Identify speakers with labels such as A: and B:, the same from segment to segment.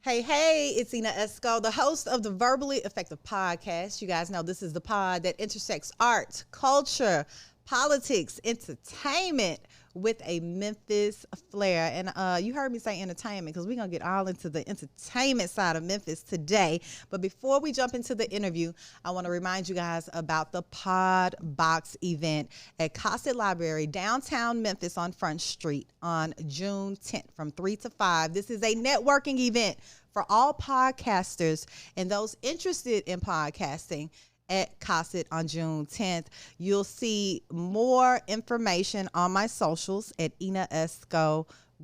A: Hey, it's Ena the host of the Verbally Effective podcast. You guys know this is the pod that intersects art, culture, politics, entertainment with a Memphis flair. And you heard me say entertainment because we're going to get all into the entertainment side of Memphis today. But before we jump into the interview, I want to remind you guys about the Pod Box event at Cosset Library, downtown Memphis on Front Street on June 10th from 3 to 5. This is a networking event for all podcasters and those interested in podcasting at Cosset on June 10th. You'll see more information on my socials at Ena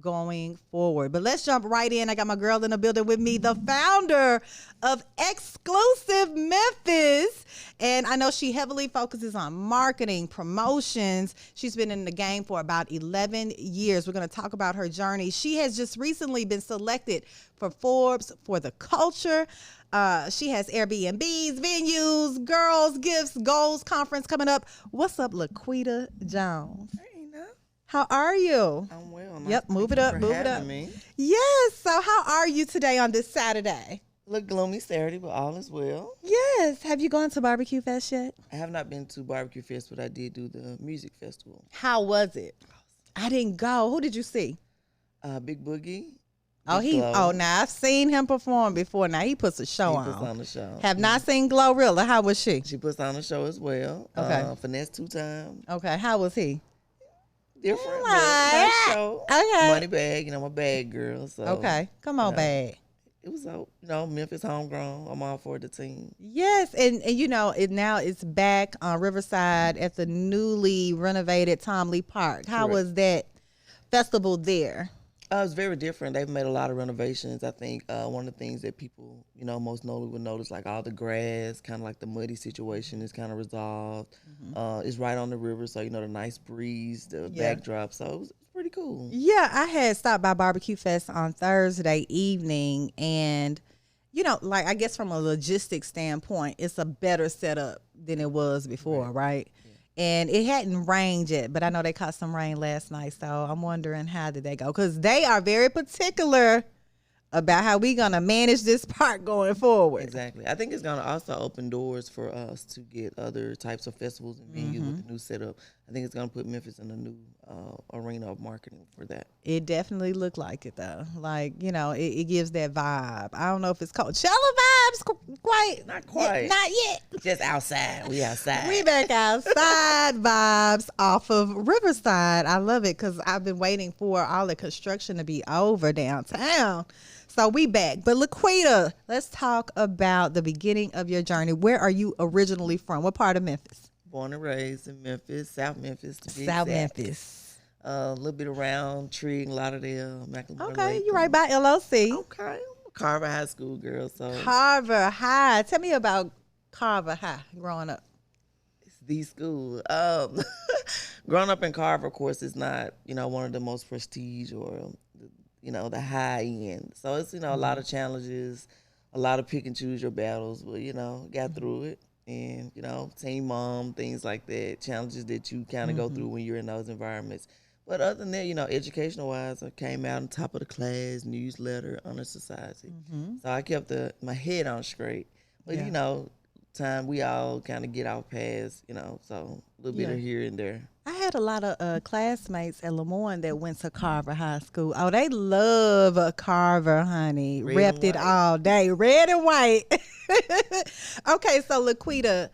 A: going forward. But let's jump right in. I got my girl in the building with me, the founder of Xclusive Memphis. And I know she heavily focuses on marketing, promotions. She's been in the game for about 11 years. We're going to talk about her journey. She has just recently been selected for Forbes for the culture. She has Airbnbs, venues, girls, gifts, goals conference coming up. What's up, Laquita Jones?
B: Hey, Ena.
A: How are you?
B: I'm well.
A: Yep, move it up, move it up.
B: Me.
A: Yes. So how are you today on this Saturday?
B: Look gloomy Saturday, but all is well.
A: Yes. Have you gone to Barbecue Fest yet?
B: I have not been to Barbecue Fest, but I did do the music festival.
A: How was it? I didn't go. Who did you see?
B: Big Boogie.
A: Oh, now I've seen him perform before. Now he puts a show on.
B: He puts on the show.
A: Have not seen Glorilla. How was she?
B: She puts on the show as well.
A: Okay.
B: Finesse 2 times.
A: Okay. How was he?
B: Different.
A: Right.
B: Nice show.
A: Okay.
B: Money bag. I'm a bag girl. So,
A: Okay. Come on, bag.
B: It was, Memphis homegrown. I'm all for the team.
A: Yes, and now it's back on Riverside at the newly renovated Tom Lee Park. How
B: Correct.
A: was that festival there?
B: It's very different. They've made a lot of renovations. I think one of the things that people, most notably would notice, like all the grass, kind of like the muddy situation is kind of resolved. It's right on the river, so, the nice breeze, the backdrop. So it was pretty cool.
A: Yeah, I had stopped by Barbecue Fest on Thursday evening, and, I guess from a logistics standpoint, it's a better setup than it was before, right? And it hadn't rained yet, but I know they caught some rain last night, so I'm wondering how did they go? Because they are very particular about how we're going to manage this park going forward.
B: Exactly. I think it's going to also open doors for us to get other types of festivals and venues with the new setup. I think it's going to put Memphis in a new arena of marketing for that.
A: It definitely looked like it, though. It gives that vibe. I don't know if it's Coachella vibes quite.
B: Not quite.
A: Not yet.
B: Just outside. We outside.
A: We back outside vibes off of Riverside. I love it because I've been waiting for all the construction to be over downtown. So we back. But Laquita, let's talk about the beginning of your journey. Where are you originally from? What part of Memphis?
B: Born and raised in Memphis, South Memphis to be
A: South
B: exact.
A: Memphis.
B: A little bit around Trigg, Lauderdale, McLemore.
A: Okay, you're right by LOC.
B: Okay, I'm a Carver High School girl, so
A: Carver High. Tell me about Carver High growing up.
B: it's the school. Growing up in Carver, of course, is not one of the most prestige or the high end. So it's a lot of challenges, a lot of pick and choose your battles, but got through it. And, teen mom, things like that, challenges that you kind of go through when you're in those environments. But other than that, educational-wise, I came out on top of the class, newsletter, honor society. So I kept my head on straight. But, time we all kind of get our paths, so a little bit of here and there.
A: I had a lot of classmates at Lemoyne that went to Carver High School. Oh, they love Carver, honey. Repped it all day. Red and white. Okay, so Laquita,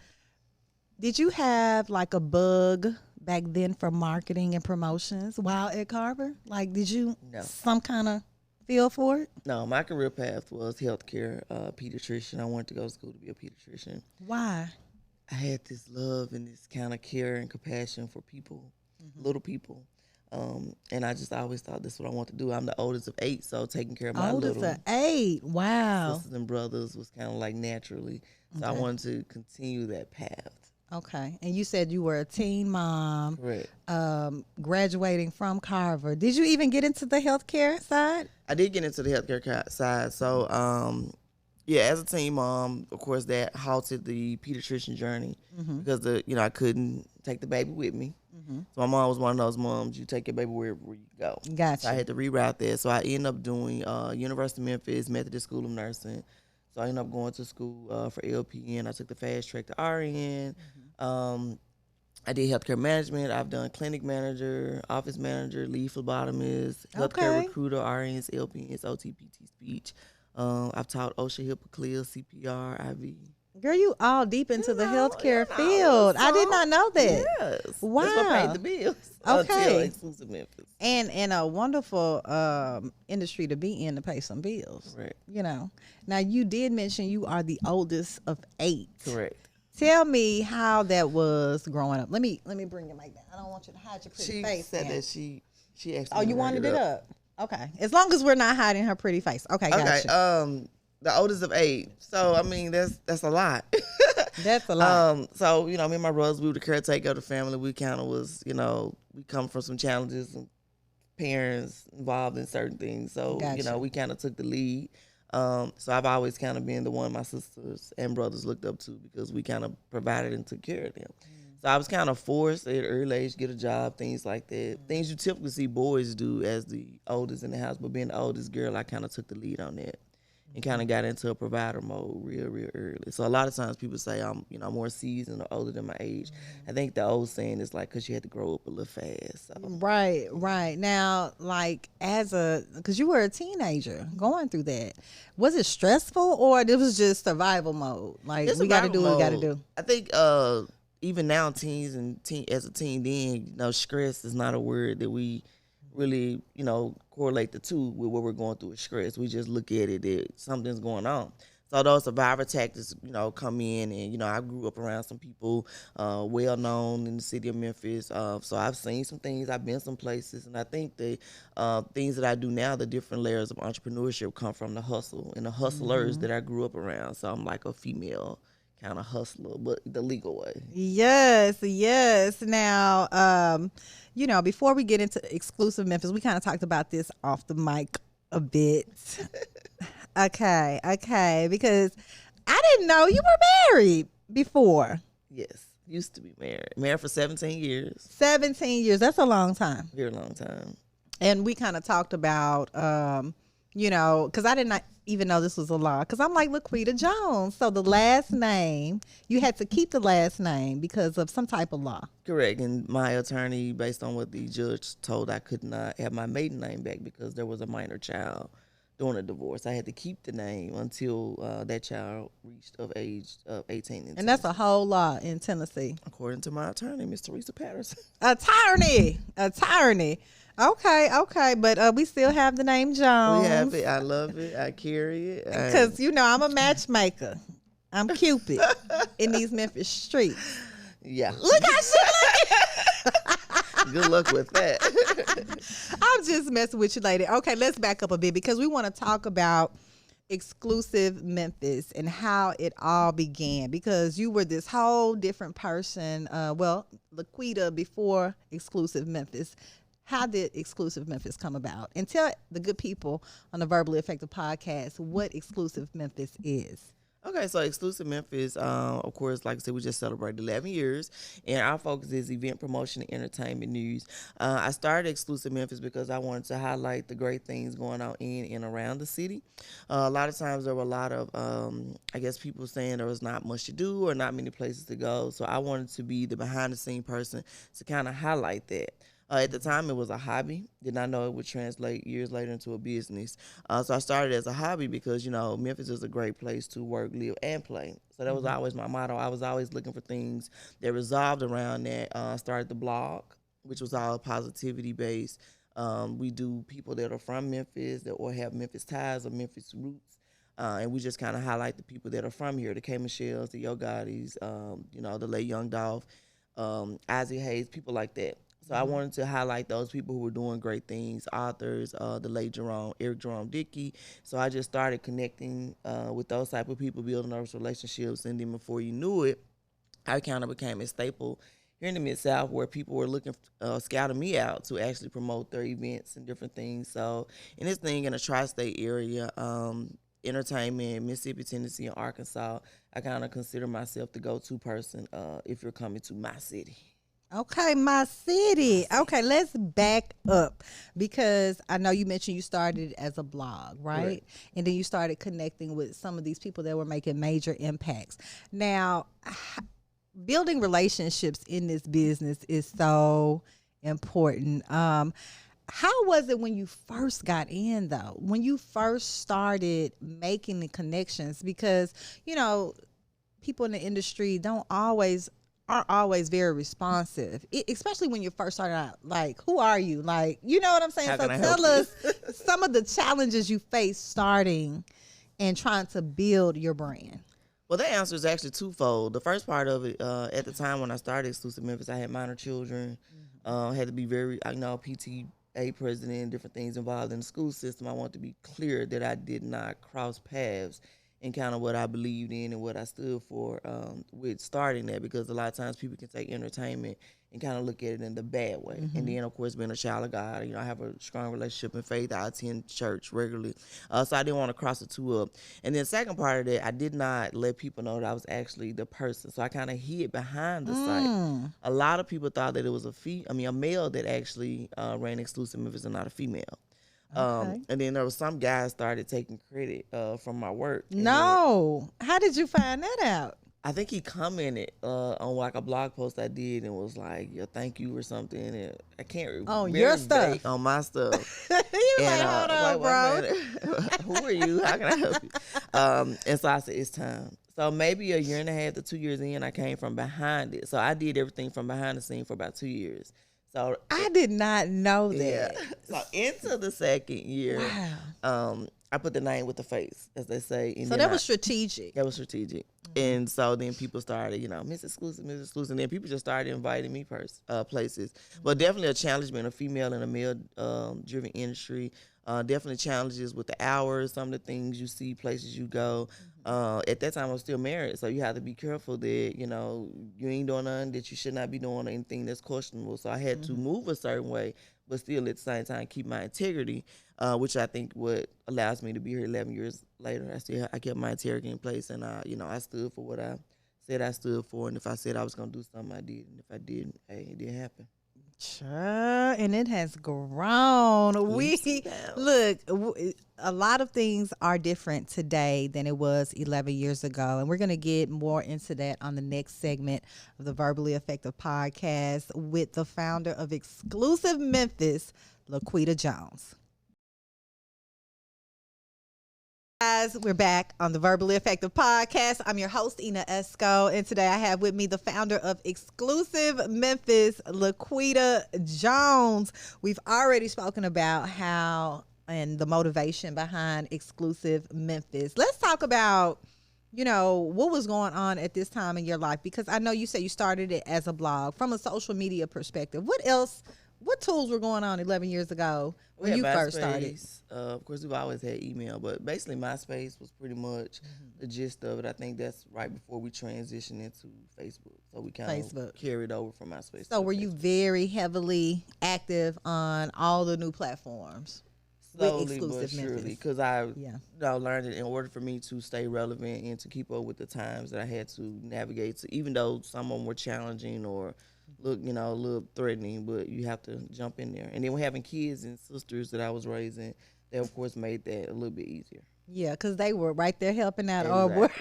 A: did you have like a bug back then for marketing and promotions while at Carver? Like, did you some kind of feel for it?
B: No, my career path was healthcare, pediatrician. I wanted to go to school to be a pediatrician.
A: Why?
B: I had this love and this kind of care and compassion for people, little people. And I just always thought this is what I want to do. I'm the oldest of 8, so taking care of my
A: Oldest of 8. Wow.
B: sisters and brothers was kind of like naturally. So I wanted to continue that path.
A: Okay. And you said you were a teen mom.
B: Correct.
A: Graduating from Carver. Did you even get into the healthcare side?
B: I did get into the healthcare side. So, as a teen mom, of course, that halted the pediatrician journey because I couldn't take the baby with me. So my mom was one of those moms, you take your baby wherever you go.
A: Gotcha.
B: So I had to reroute that. So I ended up doing University of Memphis, Methodist School of Nursing. So I ended up going to school for LPN. I took the fast track to RN. I did healthcare management. I've done clinic manager, office manager, lead phlebotomist, healthcare recruiter, RNs, LPNs, OTPT speech. I've taught OSHA, HIPAA, CLIA, CPR, IV.
A: Girl, you all deep into the healthcare field. I did not know that.
B: Yes.
A: Wow.
B: That's what paid the bills.
A: Okay.
B: Until Xclusive Memphis.
A: And a wonderful industry to be in to pay some bills.
B: Correct.
A: You know. Now, you did mention you are the oldest of 8.
B: Correct.
A: Tell me how that was growing up. Let me bring your mic down. I don't want you to hide your pretty face.
B: She said that she actually.
A: Oh, you wanted it up? Okay. As long as we're not hiding her pretty face. Okay, gotcha.
B: The oldest of 8. So I mean that's a lot.
A: That's a lot.
B: So, me and my brothers, we were the caretaker of the family. We kind of was, we come from some challenges and parents involved in certain things. So,
A: Gotcha.
B: We kind of took the lead. So I've always kind of been the one my sisters and brothers looked up to because we kind of provided and took care of them. So I was kind of forced at an early age to get a job, things like that. Things you typically see boys do as the oldest in the house, but being the oldest girl, I kind of took the lead on that. And kind of got into a provider mode real early. So a lot of times people say I'm, more seasoned or older than my age. I think the old saying is like, because you had to grow up a little fast. So.
A: Right. Now, like because you were a teenager going through that, was it stressful or it was just survival mode? Like we got to do what we got to do.
B: I think even now teens and as a teen then, stress is not a word that we really, correlate the two with what we're going through with stress. We just look at it that something's going on. So those survivor tactics, come in and, I grew up around some people well known in the city of Memphis. So I've seen some things, I've been some places, and I think the things that I do now, the different layers of entrepreneurship come from the hustle and the hustlers that I grew up around. So I'm like a female kind of hustler, but the legal way.
A: Yes. Now, before we get into Xclusive Memphis, we kind of talked about this off the mic a bit. Okay, because I didn't know you were married before.
B: Yes, used to be married for 17 years.
A: 17 years, that's a long time.
B: Very long time.
A: And we kind of talked about, because I did not even know this was a law, because I'm like Laquita Jones. So the last name, you had to keep the last name because of some type of law.
B: Correct. And my attorney, based on what the judge told, I could not have my maiden name back because there was a minor child during a divorce. I had to keep the name until that child reached of age of 18.
A: And that's a whole law in Tennessee.
B: According to my attorney, Miss Teresa Patterson.
A: Attorney. Okay. But we still have the name Jones.
B: We have it. I love it. I carry it.
A: Because, I'm a matchmaker. I'm Cupid in these Memphis streets.
B: Yeah.
A: Look how she looking.
B: Good luck with that.
A: I'm just messing with you, lady. Okay, let's back up a bit because we want to talk about Xclusive Memphis and how it all began, because you were this whole different person. Laquita before Xclusive Memphis. How did Xclusive Memphis come about? And tell the good people on the Verbally Effective podcast what Xclusive Memphis is.
B: Okay, so Xclusive Memphis, of course, like I said, we just celebrated 11 years, and our focus is event promotion and entertainment news. I started Xclusive Memphis because I wanted to highlight the great things going on in and around the city. A lot of times there were a lot of, people saying there was not much to do or not many places to go, so I wanted to be the behind-the-scene person to kind of highlight that. At the time, it was a hobby. Did not know it would translate years later into a business. So I started as a hobby because, Memphis is a great place to work, live, and play. So that was always my motto. I was always looking for things that resolved around that. Started the blog, which was all positivity-based. We do people that are from Memphis or have Memphis ties or Memphis roots. And we just kind of highlight the people that are from here, the K. Michelle's, the Yo Gottis, the late Young Dolph, Isaac Hayes, people like that. So I wanted to highlight those people who were doing great things, authors, the late Eric Jerome Dickey. So I just started connecting with those type of people, building those relationships, and then before you knew it, I kind of became a staple here in the Mid-South where people were scouting me out to actually promote their events and different things. So in this thing in the tri-state area, entertainment, Mississippi, Tennessee, and Arkansas, I kind of consider myself the go-to person if you're coming to my city.
A: Okay, my city. Okay, let's back up because I know you mentioned you started as a blog, right?
B: Correct.
A: And then you started connecting with some of these people that were making major impacts. Now, building relationships in this business is so important. How was it when you first got in, though? When you first started making the connections? Because, you know, people in the industry don't always aren't always very responsive, especially when you're first starting out. Like, who are you? Like, you know what I'm saying?
B: How
A: So
B: can I help
A: tell
B: you?
A: us some of the challenges you face starting and trying to build your brand.
B: Well, that answer is actually twofold. The first part of it, at the time when I started Xclusive Memphis, I had minor children. Had to be very, I know, PTA president, different things involved in the school system. I want to be clear that I did not cross paths in kind of what I believed in and what I stood for with starting that, because a lot of times people can take entertainment and kind of look at it in the bad way. And then, of course, being a child of God, I have a strong relationship in faith. I attend church regularly. So I didn't want to cross the two up. And then the second part of that, I did not let people know that I was actually the person. So I kind of hid behind the site. A lot of people thought that it was a male that actually ran Xclusive Memphis and not a female.
A: Okay.
B: And then there was some guys started taking credit from my work.
A: No. How did you find that out?
B: I think he commented on like a blog post I did and was like, "Yeah, thank you" or something. And I can't remember.
A: On your stuff.
B: On my stuff.
A: You
B: And
A: like, hold on,
B: wait
A: bro.
B: a minute. Who are you? How can I help you? And so I said, it's time. So maybe a year and a half to 2 years in, I came from behind it. So I did everything from behind the scene for about 2 years. So
A: I did not know
B: yeah.
A: that.
B: So into the second year,
A: Wow.
B: I put the name with the face, as they say. And
A: So
B: then
A: that was strategic.
B: that was strategic. And so then people started, Miss Exclusive, Miss Exclusive. And then people just started inviting me places. But definitely a challenge being a female in a male driven industry. Definitely challenges with the hours, some of the things you see, places you go. At that time, I was still married. So you have to be careful that, you ain't doing nothing that you should not be doing or anything that's questionable. So I had to move a certain way, but still at the same time keep my integrity. Which I think what allows me to be here 11 years later. I kept my integrity in place, and I stood for what I said I stood for. And if I said I was gonna do something, I did. And if I didn't, hey, it didn't happen.
A: Sure, and it has grown. A lot of things are different today than it was 11 years ago, and we're going to get more into that on the next segment of the Verbally Effective podcast with the founder of Xclusive Memphis, Laquita Jones. Guys, we're back on the Verbally Effective podcast. I'm your host, Ena and today I have with me the founder of Xclusive Memphis, Laquita Jones. We've already spoken about how and the motivation behind Xclusive Memphis. Let's talk about, what was going on at this time in your life, because I know you said you started it as a blog. From a social media perspective, what tools were going on 11 years ago when you first started?
B: Of course, we've always had email, but basically MySpace was pretty much the gist of it. I think that's right before we transitioned into Facebook. So we kind of carried over from MySpace.
A: So were you very heavily active on all the new platforms?
B: Slowly but surely, because I learned that in order for me to stay relevant and to keep up with the times, that I had to navigate to, even though some of them were challenging or look, a little threatening, but you have to jump in there. And then having kids and sisters that I was raising, that of course made that a little bit easier.
A: Yeah, because they were right there helping out or were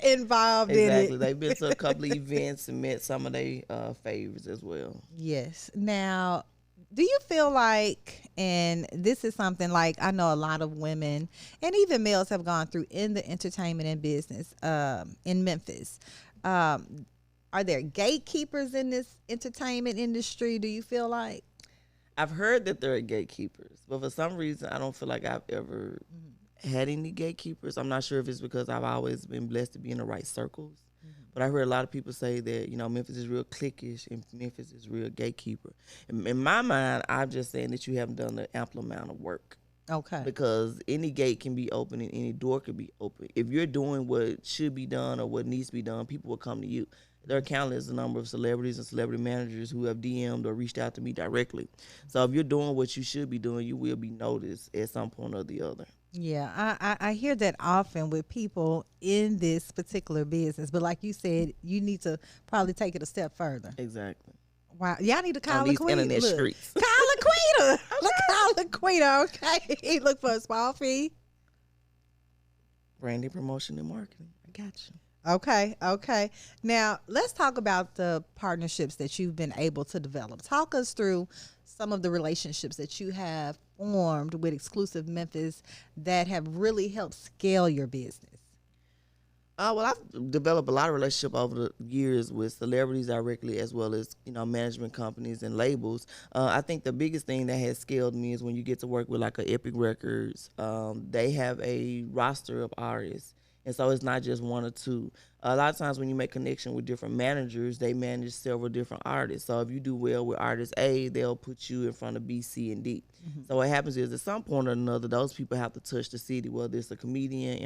A: involved in it.
B: Exactly. They've been to a couple of events and met some of their favorites as well.
A: Yes. Now, do you feel like, and this is something like I know a lot of women and even males have gone through in the entertainment and business in Memphis, are there gatekeepers in this entertainment industry, do you feel like?
B: I've heard that there are gatekeepers, but for some reason, I don't feel like I've ever had any gatekeepers. I'm not sure if it's because I've always been blessed to be in the right circles. But I heard a lot of people say that, Memphis is real cliquish and Memphis is real gatekeeper. In my mind, I'm just saying that you haven't done the ample amount of work.
A: Okay.
B: Because any gate can be open and any door can be open. If you're doing what should be done or what needs to be done, people will come to you. There are countless number of celebrities and celebrity managers who have DM'd or reached out to me directly. So if you're doing what you should be doing, you will be noticed at some point or the other.
A: Yeah, I hear that often with people in this particular business. But like you said, you need to probably take it a step further.
B: Exactly.
A: Wow. Y'all need to call
B: on these
A: Laquita.
B: internet
A: Look,
B: streets.
A: call Laquita. Look, call Laquita, okay? Look for a small fee.
B: Branding, promotion, and marketing. I got you.
A: Okay. Now, let's talk about the partnerships that you've been able to develop. Talk us through some of the relationships that you have formed with Xclusive Memphis that have really helped scale your business.
B: Well, I've developed a lot of relationship over the years with celebrities directly, as well as management companies and labels. I think the biggest thing that has scaled me is when you get to work with like a Epic Records. They have a roster of artists, and so it's not just one or two. A lot of times when you make connection with different managers, they manage several different artists. So if you do well with artist A, they'll put you in front of B, C, and D. Mm-hmm. So what happens is at some point or another, those people have to touch the city, whether it's a comedian,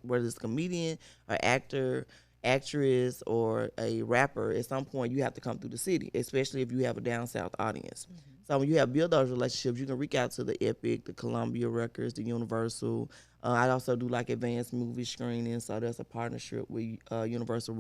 B: whether it's a comedian, or actor, actress, or a rapper. At some point, you have to come through the city, especially if you have a down south audience. Mm-hmm. So when you have built those relationships, you can reach out to the Epic, the Columbia Records, the Universal. I also do like advanced movie screening, so there's a partnership with Universal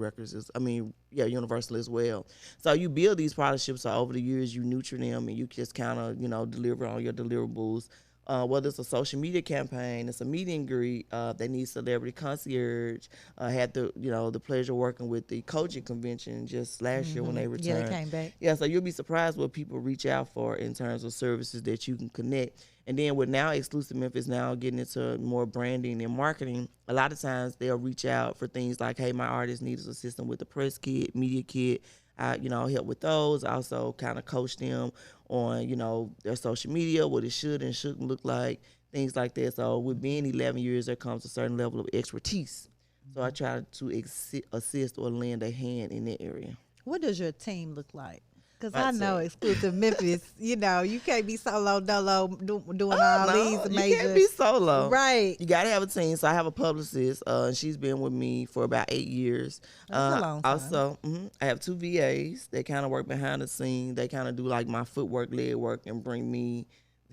B: Universal as well. So you build these partnerships, so over the years you nurture them, and you just kind of deliver on your deliverables. Whether it's a social media campaign, it's a meet and greet. They need celebrity concierge. Had the pleasure working with the coaching convention just last year when they returned.
A: Yeah, they came back.
B: Yeah, so you'll be surprised what people reach out for in terms of services that you can connect. And then with now Xclusive Memphis now getting into more branding and marketing, a lot of times they'll reach out for things like, hey, my artist needs assistance with the press kit, media kit. I help with those. I also kind of coach them on, their social media, what it should and shouldn't look like, things like that. So with being 11 years, there comes a certain level of expertise. So I try to assist or lend a hand in that area.
A: What does your team look like? Because I know Xclusive Memphis, you can't be solo dolo doing all these major.
B: You can't be solo.
A: Right.
B: You got to have a team. So I have a publicist, and she's been with me for about 8 years.
A: That's a long time.
B: Also, I have 2 VAs. They kind of work behind the scene. They kind of do like my footwork, leg work, and bring me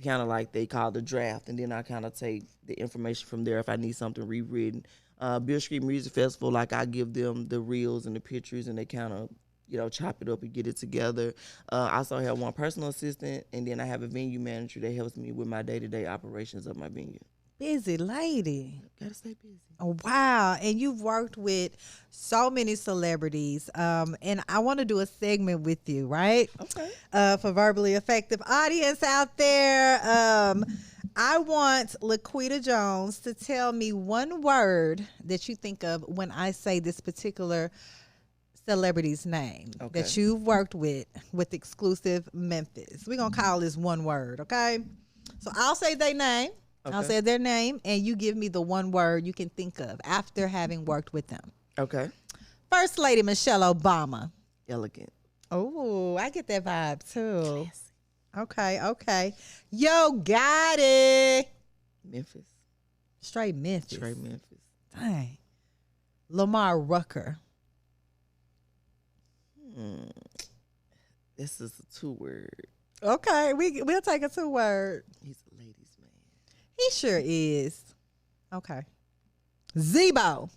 B: kind of like they call the draft. And then I kind of take the information from there if I need something rewritten. Beale Street Music Festival, like I give them the reels and the pictures, and they kind of chop it up and get it together. I also have one personal assistant, and then I have a venue manager that helps me with my day-to-day operations of my venue.
A: Busy lady.
B: Gotta stay busy.
A: Oh, wow. And you've worked with so many celebrities. And I want to do a segment with you, right?
B: Okay.
A: For Verbally Effective audience out there. I want Laquita Jones to tell me one word that you think of when I say this particular celebrity's name that you've worked with Xclusive Memphis. We're going to call this one word, okay? So I'll say their name. Okay. I'll say their name, and you give me the one word you can think of after having worked with them.
B: Okay.
A: First Lady Michelle Obama.
B: Elegant.
A: Oh, I get that vibe too. Classy. Okay. Yo Gotti.
B: Memphis.
A: Straight Memphis. Dang. Lamar Rucker.
B: This is a 2-word.
A: Okay, we'll take a 2-word.
B: He's a ladies' man.
A: He sure is. Okay. Zebo.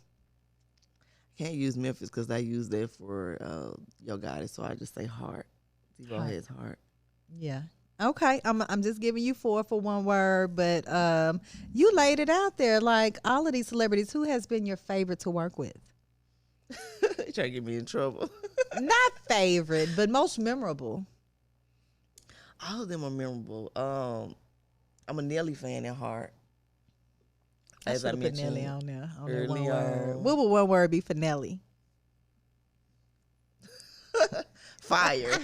B: Can't use Memphis because I use that for Yo Gotti, so I just say heart. Zebo has heart.
A: Yeah. Okay. I'm just giving you 4 for one word, but you laid it out there. Like all of these celebrities, who has been your favorite to work with?
B: You trying to get me in trouble.
A: Not favorite, but most memorable.
B: All of them are memorable. I'm a Nelly fan at heart.
A: As I mentioned, Nelly on there. On that one
B: word.
A: Word. What would one word be for Nelly?
B: Fire.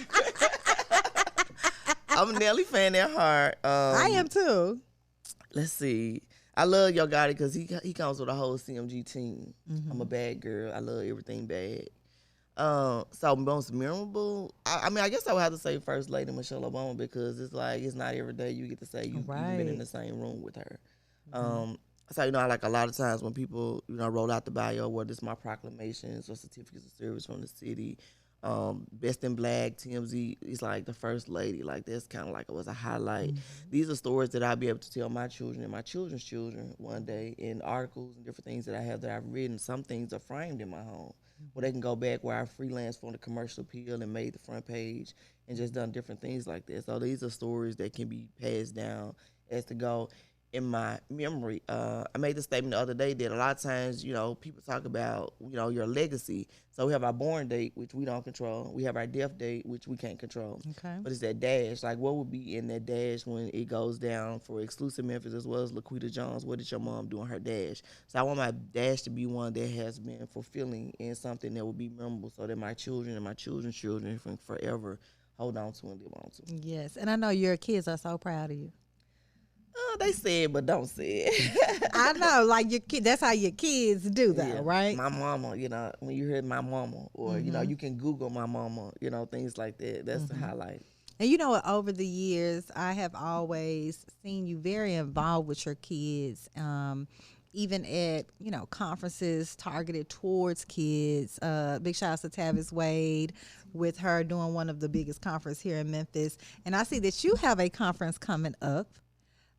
B: I'm a Nelly fan at heart.
A: I am too.
B: Let's see. I love Yo Gotti because he comes with a whole CMG team. Mm-hmm. I'm a bad girl. I love everything bad. So most memorable, I guess I would have to say First Lady Michelle Obama because it's like it's not every day you get to say you've been in the same room with her. Mm-hmm. So like a lot of times when people roll out the bio, whether it's my proclamations or certificates of service from the city, Best in Black, TMZ is like the First Lady. Like that's kind of like it was a highlight. Mm-hmm. These are stories that I'll be able to tell my children and my children's children one day in articles and different things that I have that I've written. Some things are framed in my home. where they can go back where I freelanced for the commercial appeal and made the front page and just done different things like that. So these are stories that can be passed down as to go in my memory. I made the statement the other day that a lot of times, people talk about, your legacy. So we have our born date, which we don't control. We have our death date, which we can't control.
A: Okay.
B: But it's that dash. Like, what would be in that dash when it goes down for Xclusive Memphis as well as Laquita Jones? What did your mom do on her dash? So I want my dash to be one that has been fulfilling and something that will be memorable so that my children and my children's children can forever hold on to and live on to.
A: Yes. And I know your kids are so proud of you.
B: They say it, but don't say it.
A: I know, like your kid. That's how your kids do that,
B: Yeah.
A: right?
B: My mama, when you hear my mama, or you can Google my mama, things like that. That's the highlight.
A: And you know what? Over the years, I have always seen you very involved with your kids, even at conferences targeted towards kids. Big shout out to Tavis Wade with her doing one of the biggest conferences here in Memphis. And I see that you have a conference coming up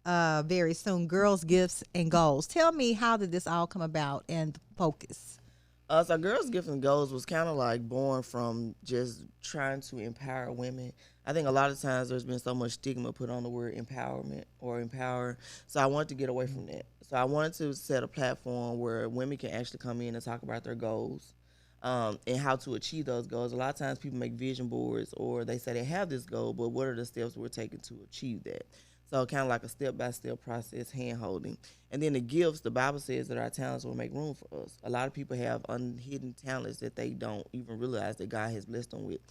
A: very soon, Girls, Gifts, and Goals. Tell me, how did this all come about and the focus?
B: So Girls, Gifts, and Goals was kind of like born from just trying to empower women. I think a lot of times there's been so much stigma put on the word empowerment or empower. So I wanted to get away from that. So I wanted to set a platform where women can actually come in and talk about their goals and how to achieve those goals. A lot of times people make vision boards or they say they have this goal, but what are the steps we're taking to achieve that? So kind of like a step-by-step process, hand-holding. And then the gifts, the Bible says that our talents will make room for us. A lot of people have unhidden talents that they don't even realize that God has blessed them with.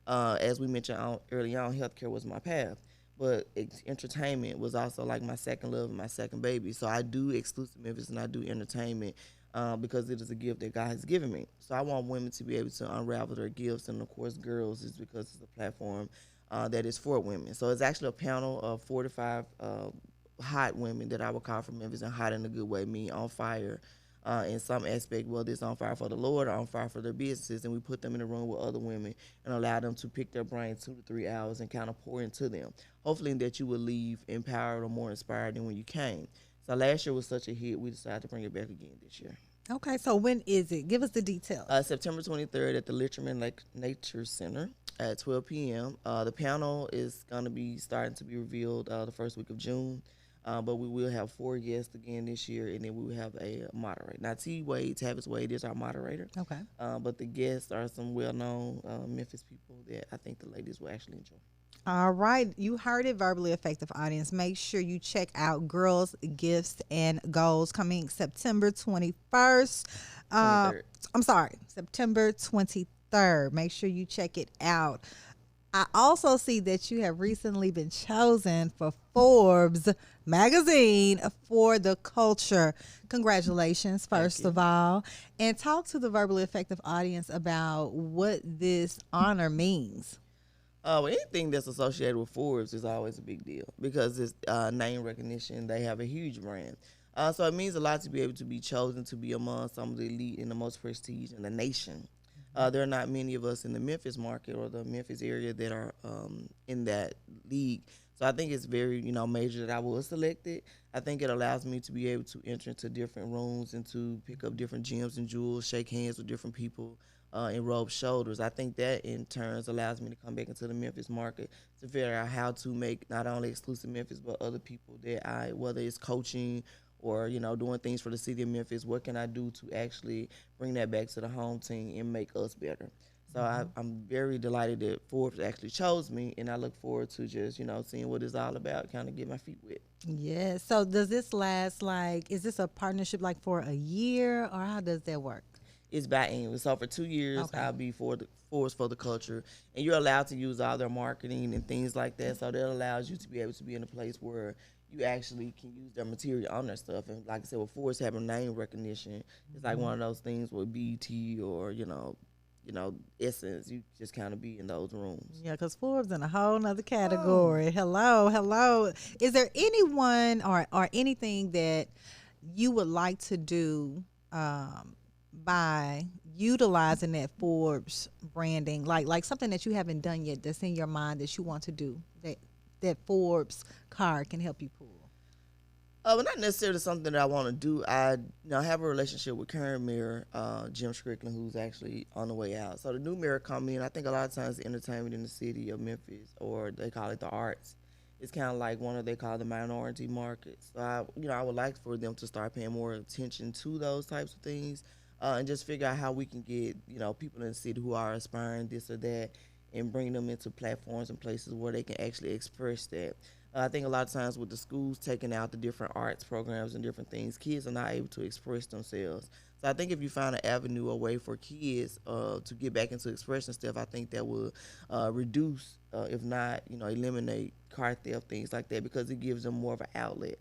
B: As we mentioned early on, healthcare was my path. But entertainment was also like my second love and my second baby. So I do Xclusive Memphis and I do entertainment because it is a gift that God has given me. So I want women to be able to unravel their gifts. And, of course, girls is because it's a platform that is for women. So it's actually a panel of 4 to 5 hot women that I would call from Memphis, and hot in a good way, mean on fire in some aspect, whether it's on fire for the Lord or on fire for their businesses. And we put them in a room with other women and allow them to pick their brain 2 to 3 hours and kind of pour into them. Hopefully that you will leave empowered or more inspired than when you came. So last year was such a hit, we decided to bring it back again this year.
A: Okay, so when is it? Give us the details.
B: September 23rd at the Litcherman Lake Nature Center at 12 p.m. The panel is going to be starting to be revealed the first week of June, but we will have 4 guests again this year, and then we will have a moderator. Now, Tavis Wade is our moderator.
A: Okay.
B: But the guests are some well-known Memphis people that I think the ladies will actually enjoy.
A: All right. You heard it, Verbally Effective audience. Make sure you check out Girls, Gifts, and Goals coming September 21st.
B: 23rd.
A: I'm sorry, September 23rd. Make sure you check it out. I also see that you have recently been chosen for Forbes magazine for the culture. Congratulations, first of all. And talk to the Verbally Effective audience about what this honor means.
B: Anything that's associated with Forbes is always a big deal because it's name recognition. They have a huge brand. So it means a lot to be able to be chosen to be among some of the elite and the most prestige in the nation. There are not many of us in the Memphis market or the Memphis area that are in that league. So I think it's very, major that I was selected. I think it allows me to be able to enter into different rooms and to pick up different gems and jewels, shake hands with different people, and rub shoulders. I think that in turns allows me to come back into the Memphis market to figure out how to make not only Xclusive Memphis, but other people that whether it's coaching or, doing things for the city of Memphis, what can I do to actually bring that back to the home team and make us better? So I'm very delighted that Forbes actually chose me, and I look forward to just, seeing what it's all about, kind of get my feet wet.
A: Yeah. So does this last, is this a partnership for a year, or how does that work?
B: It's biannual. So for 2 years, okay, I'll be for the Forbes for the culture, and you're allowed to use all their marketing and things like that. So that allows you to be able to be in a place where you actually can use their material on their stuff. And like I said, with Forbes having name recognition, it's like one of those things with BT or Essence. You just kind of be in those rooms.
A: Yeah, because Forbes in a whole nother category. Oh. Hello. Is there anyone or anything that you would like to do by utilizing that Forbes branding, like something that you haven't done yet that's in your mind that you want to do that Forbes card can help you pull?
B: But not necessarily something that I want to do. I have a relationship with current mayor, Jim Strickland, who's actually on the way out. So the new mayor come in. I think a lot of times the entertainment in the city of Memphis, or they call it the arts, it's kind of like one of they call the minority markets. So I would like for them to start paying more attention to those types of things, and just figure out how we can get people in the city who are aspiring this or that, and bring them into platforms and places where they can actually express that. I think a lot of times with the schools taking out the different arts programs and different things, kids are not able to express themselves. So I think if you find an avenue, a way for kids to get back into expression stuff, I think that will reduce, if not, eliminate car theft, things like that, because it gives them more of an outlet,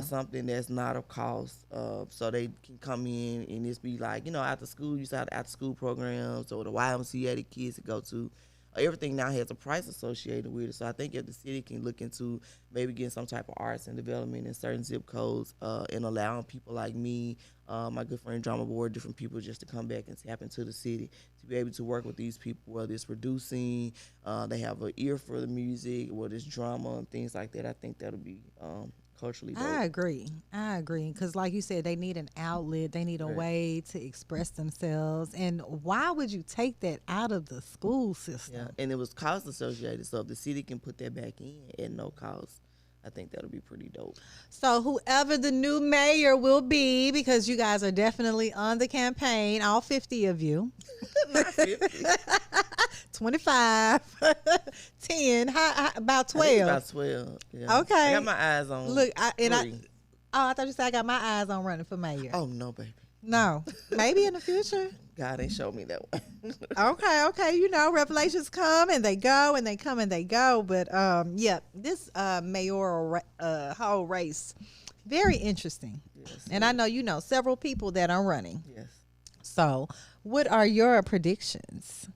B: something that's not of cost, so they can come in and just be like, after school, you have after school programs or the YMCA the kids to go to. Everything now has a price associated with it. So I think if the city can look into maybe getting some type of arts and development in certain zip codes, and allowing people like me, my good friend Drama Board, different people just to come back and tap into the city to be able to work with these people, whether it's producing, they have an ear for the music, whether it's drama and things like that. I think that'll be culturally dope.
A: I agree. Because like you said, they need an outlet. They need a way to express themselves. And why would you take that out of the school system?
B: Yeah, and it was cost associated. So if the city can put that back in at no cost, I think that'll be pretty dope.
A: So whoever the new mayor will be, because you guys are definitely on the campaign, all 50 of you.
B: Not 50.
A: 25, 10, about 12.
B: About 12. Yeah.
A: Okay.
B: I got my eyes on.
A: Look, I thought you said I got my eyes on running for mayor.
B: Oh no, baby.
A: No, maybe in the future.
B: God ain't showed me that one.
A: Okay. Revelations come and they go, and they come and they go. But this mayoral whole race, very interesting.
B: Yes,
A: and I know several people that are running.
B: Yes.
A: So, what are your predictions?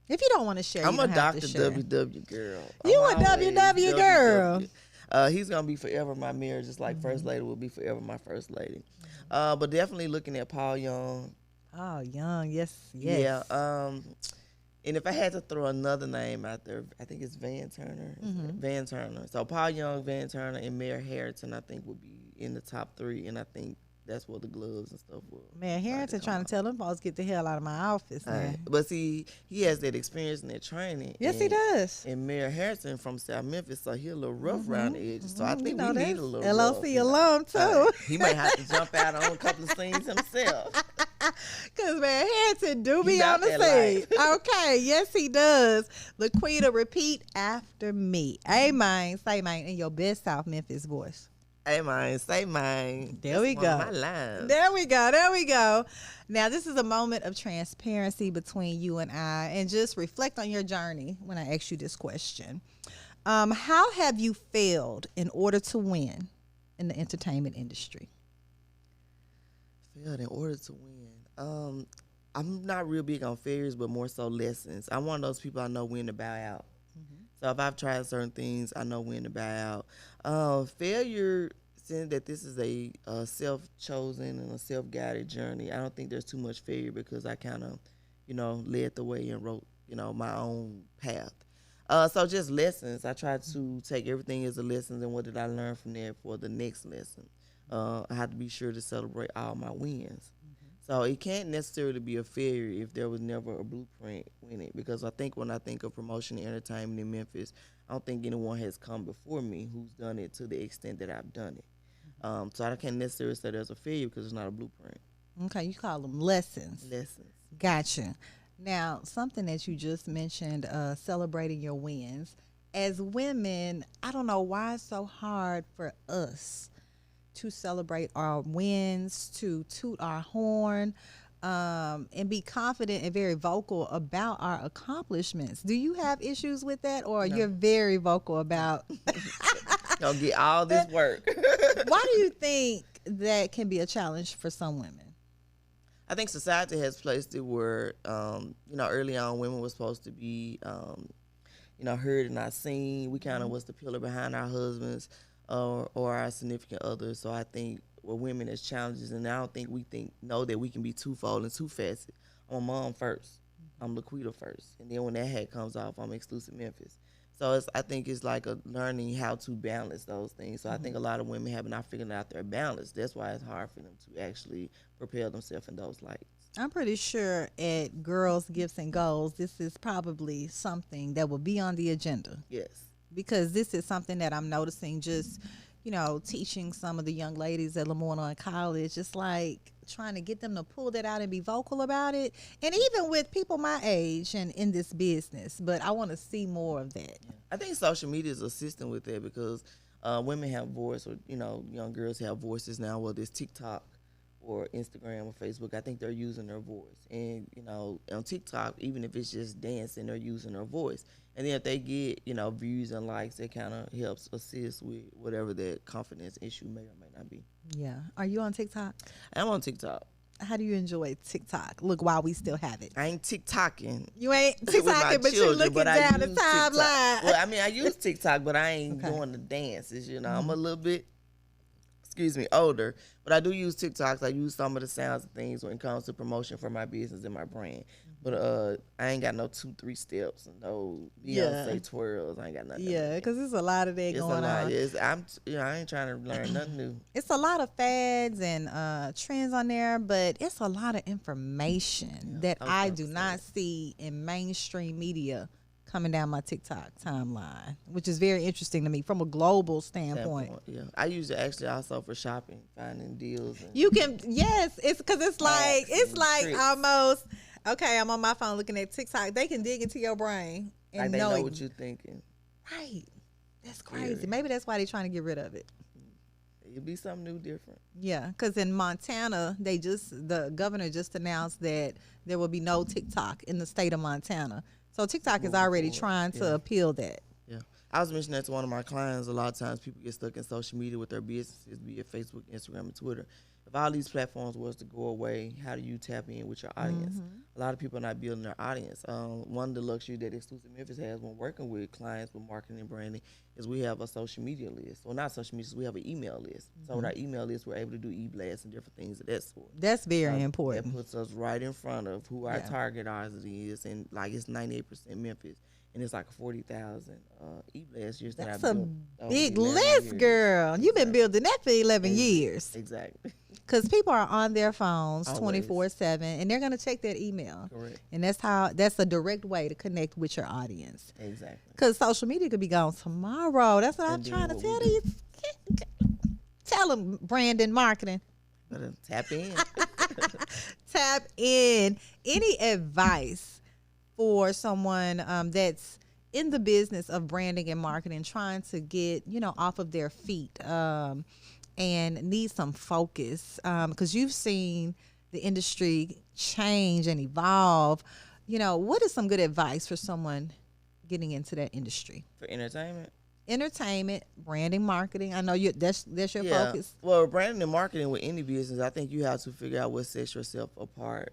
A: If you don't want to share,
B: I'm
A: you
B: a
A: don't have
B: Dr.
A: to share.
B: WW girl.
A: You a WW girl.
B: He's gonna be forever my mayor, just like First Lady will be forever my First Lady. But definitely looking at Paul Young.
A: Oh, Young, yes.
B: Yeah. And if I had to throw another name out there, I think it's Van Turner. Van Turner. So Paul Young, Van Turner, and Mayor Harrington, I think would be in the top 3. And I think that's where the gloves and stuff were.
A: Mayor Harrington trying to tell them folks get the hell out of my office, man.
B: But see, he has that experience and that training.
A: Yes, he does.
B: And Mayor Harrison from South Memphis, so he a little rough around the edges. So I think we need a little
A: LOC
B: rough,
A: alum, too.
B: He might have to jump out on a couple of scenes himself.
A: Because Mayor Harrington do be
B: Not
A: on the
B: that
A: scene. Okay, yes, he does. Laquita, repeat after me. Amen. Say mine in your best South Memphis voice.
B: Hey, mine, say mine.
A: There we go.
B: My lines.
A: There we go. Now, this is a moment of transparency between you and I, and just reflect on your journey when I ask you this question. How have you failed in order to win in the entertainment industry?
B: Failed in order to win. I'm not real big on failures, but more so lessons. I'm one of those people I know when to bow out. So if I've tried certain things, I know when to bow out. Failure, since that this is a self-chosen and a self-guided journey, I don't think there's too much failure because I kind of, led the way and wrote, my own path. So just lessons. I try to take everything as a lesson and what did I learn from there for the next lesson. I have to be sure to celebrate all my wins. So it can't necessarily be a failure if there was never a blueprint in it, because I think when I think of promotion and entertainment in Memphis, I don't think anyone has come before me who's done it to the extent that I've done it. So I can't necessarily say there's a failure because it's not a blueprint.
A: Okay, you call them lessons.
B: Lessons.
A: Gotcha. Now, something that you just mentioned, celebrating your wins. As women, I don't know why it's so hard for us to celebrate our wins, to toot our horn, and be confident and very vocal about our accomplishments. Do you have issues with that, or
B: No.
A: you're very vocal about?
B: Gonna get all this work.
A: Why do you think that can be a challenge for some women?
B: I think society has placed it where, early on women were supposed to be, heard and not seen. We kind of was the pillar behind our husbands or our significant others. So I think with women as challenges, and I don't think we know that we can be twofold and two-faced. I'm a mom first. I'm Laquita first. And then when that hat comes off, I'm Xclusive Memphis. So I think it's like a learning how to balance those things. So I think a lot of women have not figured out their balance. That's why it's hard for them to actually propel themselves in those lights.
A: I'm pretty sure at Girls, Gifts, and Goals, this is probably something that will be on the agenda.
B: Yes.
A: Because this is something that I'm noticing just, teaching some of the young ladies at Lamorna College. It's like trying to get them to pull that out and be vocal about it. And even with people my age and in this business. But I want to see more of that.
B: Yeah. I think social media is assisting with that because women have voice, or, young girls have voices now, whether it's TikTok or Instagram or Facebook. I think they're using their voice. And, on TikTok, even if it's just dancing, they're using their voice. And then if they get, views and likes, it kind of helps assist with whatever that confidence issue may or may not be.
A: Yeah. Are you on TikTok?
B: I'm on TikTok.
A: How do you enjoy TikTok? Look, while we still have it.
B: I ain't TikToking.
A: You ain't TikToking, but you're looking down the timeline.
B: Well, I mean, I use TikTok, but I ain't doing the dances. I'm a little bit, older. But I do use TikToks. I use some of the sounds and things when it comes to promotion for my business and my brand. But I ain't got no 2-3 steps and no Beyonce twirls. I ain't got nothing.
A: Yeah, because there's a lot of that going on.
B: I ain't trying to learn nothing new.
A: It's a lot of fads and trends on there, but it's a lot of information that I do not see in mainstream media coming down my TikTok timeline, which is very interesting to me from a global standpoint.
B: Yeah, I use it actually also for shopping, finding deals. And
A: you can, yes, it's because it's like
B: tricks.
A: almost. Okay, I'm on my phone looking at TikTok. They can dig into your brain and
B: like they know what you're thinking.
A: Right. That's crazy. Maybe that's why they're trying to get rid of it.
B: It'll be something new, different.
A: Yeah, because in Montana, the governor just announced that there will be no TikTok in the state of Montana. So TikTok is already trying to appeal that.
B: Yeah. I was mentioning that to one of my clients. A lot of times people get stuck in social media with their businesses, be it Facebook, Instagram, and Twitter. If all these platforms was to go away, how do you tap in with your audience? A lot of people are not building their audience. One of the luxury that Xclusive Memphis has when working with clients with marketing and branding is we have a social media list. Well, not social media, we have an email list. So with our email list, we're able to do e-blasts and different things of that sort.
A: That's very important.
B: That puts us right in front of who our target audience is, and like it's 98% Memphis. And it's like 40,000 e-blasts.
A: That's a big list, girl. You've been building that for 11 years.
B: Exactly.
A: Because people are on their phones 24/7, and they're going to check that email.
B: Correct.
A: And that's a direct way to connect with your audience.
B: Exactly.
A: Because social media could be gone tomorrow. That's what I'm trying to tell these. Tell them, branding, marketing.
B: Tap in.
A: Tap in. Any advice for someone that's in the business of branding and marketing, trying to get, off of their feet and need some focus? Because you've seen the industry change and evolve. What is some good advice for someone getting into that industry?
B: For entertainment?
A: Entertainment, branding, marketing. I know that's your focus.
B: Well, branding and marketing with any business, I think you have to figure out what sets yourself apart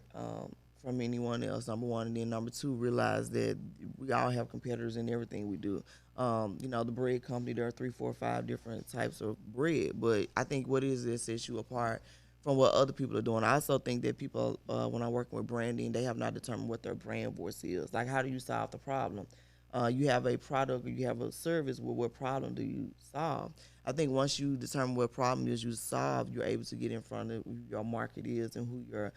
B: from anyone else, number one. And then number two, realize that we all have competitors in everything we do. The bread company, there are 3, 4, 5 different types of bread. But I think what is this sets you apart from what other people are doing? I also think that people, when I'm working with branding, they have not determined what their brand voice is. Like, how do you solve the problem? You have a product or you have a service. Well, what problem do you solve? I think once you determine what problem is you solve, you're able to get in front of who your market is and who your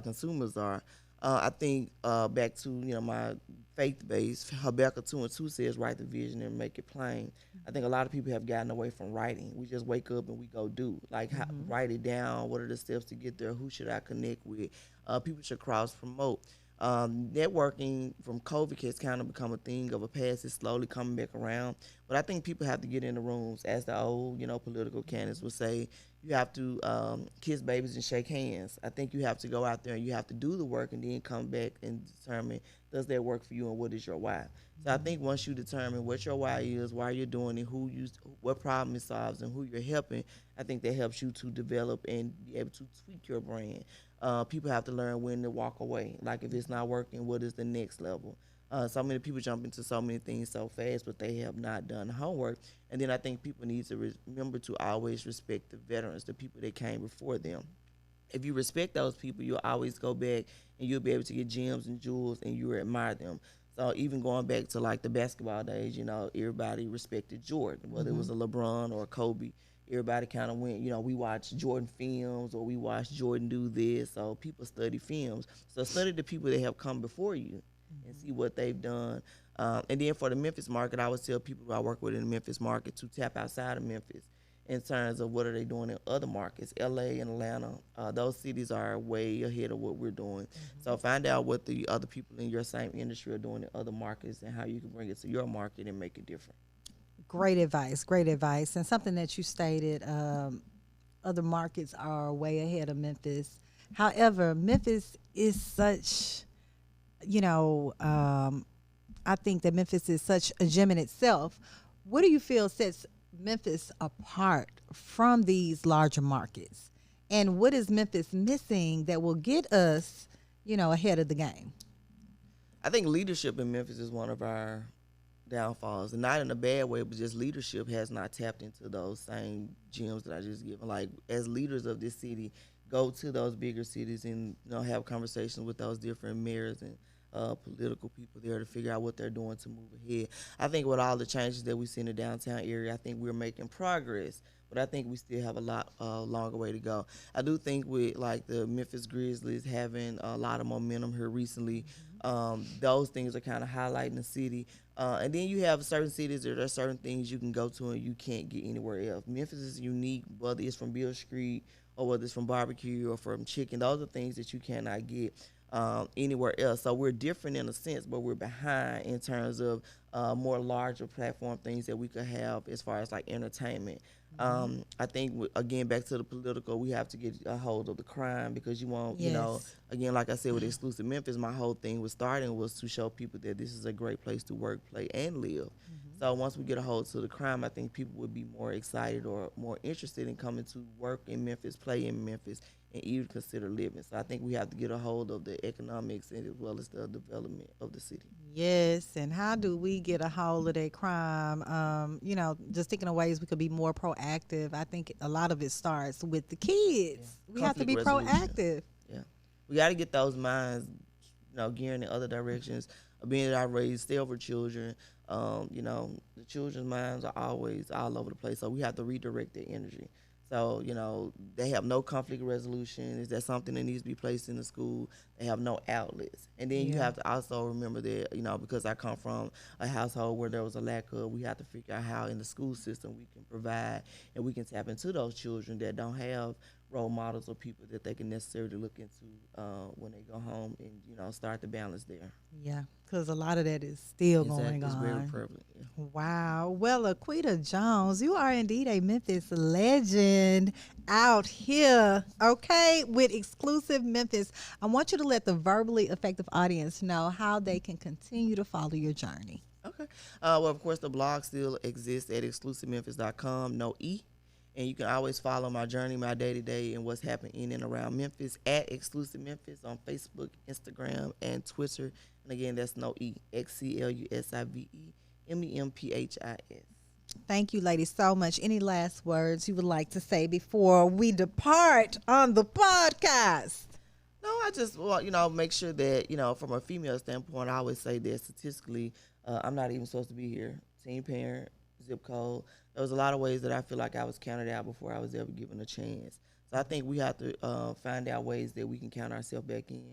B: consumers are. I think back to my faith base, Habakkuk 2:2 says, write the vision and make it plain. I think a lot of people have gotten away from writing. We just wake up and we go do. Like, write it down. What are the steps to get there? Who should I connect with? People should cross promote. Networking from COVID has kind of become a thing of a past. It's slowly coming back around. But I think people have to get in the rooms, as the old, political candidates would say. You have to kiss babies and shake hands. I think you have to go out there and you have to do the work and then come back and determine, does that work for you and what is your why? So I think once you determine what your why is, why you're doing it, what problem it solves, and who you're helping, I think that helps you to develop and be able to tweak your brand. People have to learn when to walk away. Like, if it's not working, what is the next level? So many people jump into so many things so fast, but they have not done homework. And then I think people need to remember to always respect the veterans, the people that came before them. If you respect those people, you'll always go back and you'll be able to get gems and jewels and you admire them. So even going back to like the basketball days, you know, everybody respected Jordan, whether it was a LeBron or a Kobe. Everybody kind of went, you know, we watched Jordan films or we watched Jordan do this. So people study films. So study the people that have come before you and see what they've done. And then for the Memphis market, I would tell people who I work with in the Memphis market to tap outside of Memphis in terms of what are they doing in other markets. LA and Atlanta, those cities are way ahead of what we're doing. So find out what the other people in your same industry are doing in other markets and how you can bring it to your market and make it different.
A: Great advice, great advice. And something that you stated, other markets are way ahead of Memphis. However, Memphis is such, you know, I think that Memphis is such a gem in itself. What do you feel sets Memphis apart from these larger markets? And what is Memphis missing that will get us, you know, ahead of the game?
B: I think leadership in Memphis is one of our downfalls, and not in a bad way, but just leadership has not tapped into those same gems that I just given. Like as leaders of this city, go to those bigger cities and have conversations with those different mayors and political people there to figure out what they're doing to move ahead. I think with all the changes that we see in the downtown area, I think we're making progress, but I think we still have a lot longer way to go. I do think with like the Memphis Grizzlies having a lot of momentum here recently, those things are kind of highlighting the city. And then you have certain cities that there are certain things you can go to and you can't get anywhere else. Memphis is unique, whether it's from Beale Street or whether it's from barbecue or from chicken. Those are things that you cannot get anywhere else. So we're different in a sense, but we're behind in terms of more larger platform things that we could have as far as like entertainment. I think, again, back to the political, we have to get a hold of the crime because you won't, again, like I said, with Xclusive Memphis, my whole thing was to show people that this is a great place to work, play, and live. So once we get a hold to the crime, I think people would be more excited or more interested in coming to work in Memphis, play in Memphis, and even consider living. So I think we have to get a hold of the economics and as well as the development of the city.
A: Yes, and how do we get a hold of that crime? Just thinking of ways we could be more proactive. I think a lot of it starts with the kids. We have to be proactive.
B: Yeah, we got to get those minds, gearing in other directions. Being that I raised several children, the children's minds are always all over the place. So we have to redirect their energy. So, they have no conflict resolution. Is that something that needs to be placed in the school? They have no outlets. And then you have to also remember that, because I come from a household where there was a lack of, we have to figure out how in the school system we can provide and we can tap into those children that don't have role models or people that they can necessarily look into when they go home and, start the balance there.
A: Yeah, because a lot of that is still going on.
B: It's very prevalent. Yeah.
A: Wow. Well, Laquita Jones, you are indeed a Memphis legend out here, okay, with Xclusive Memphis. I want you to let the verbally effective audience know how they can continue to follow your journey.
B: Okay. Well, of course, the blog still exists at xclusivememphis.com, no E. And you can always follow my journey, my day-to-day, and what's happening in and around Memphis at Xclusive Memphis on Facebook, Instagram, and Twitter. And again, that's no E, XCLUSIVEMEMPHIS.
A: Thank you, ladies, so much. Any last words you would like to say before we depart on the podcast?
B: No, I just want, make sure that, from a female standpoint, I always say that statistically, I'm not even supposed to be here. Teen parent, zip code. There was a lot of ways that I feel like I was counted out before I was ever given a chance. So I think we have to find out ways that we can count ourselves back in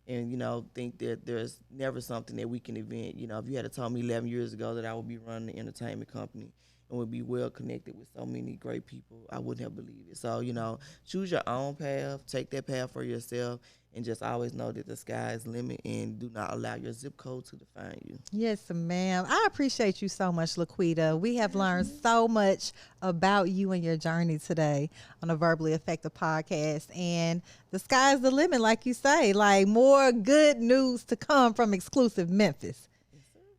B: and, think that there's never something that we can invent. If you had told me 11 years ago that I would be running an entertainment company and would be well connected with so many great people, I wouldn't have believed it. So, choose your own path, take that path for yourself, and just always know that the sky is the limit and do not allow your zip code to define you.
A: Yes, ma'am. I appreciate you so much, Laquita. We have learned so much about you and your journey today on a Verbally Effective podcast. And the sky's the limit, like you say, like more good news to come from Xclusive Memphis.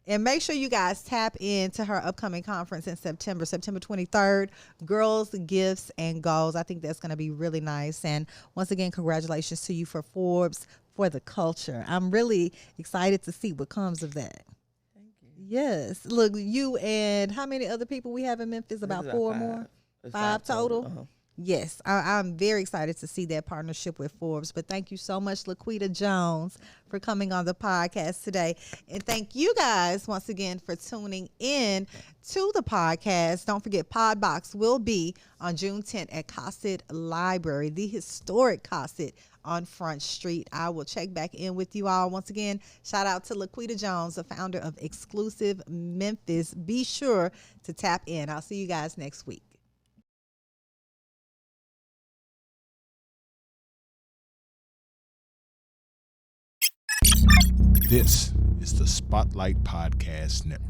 A: And make sure you guys tap into her upcoming conference in September 23rd, Girls, Gifts, and Goals. I think that's going to be really nice. And once again, congratulations to you for Forbes for the culture. I'm really excited to see what comes of that.
B: Thank you.
A: Yes. Look, you and how many other people we have in Memphis? About four
B: five.
A: more?
B: It's
A: Five total? Yes, I'm very excited to see that partnership with Forbes. But thank you so much, Laquita Jones, for coming on the podcast today. And thank you guys once again for tuning in to the podcast. Don't forget, Podbox will be on June 10th at Cosset Library, the historic Cosset on Front Street. I will check back in with you all. Once again, shout out to Laquita Jones, the founder of Xclusive Memphis. Be sure to tap in. I'll see you guys next week.
C: This is the Spotlight Podcast Network.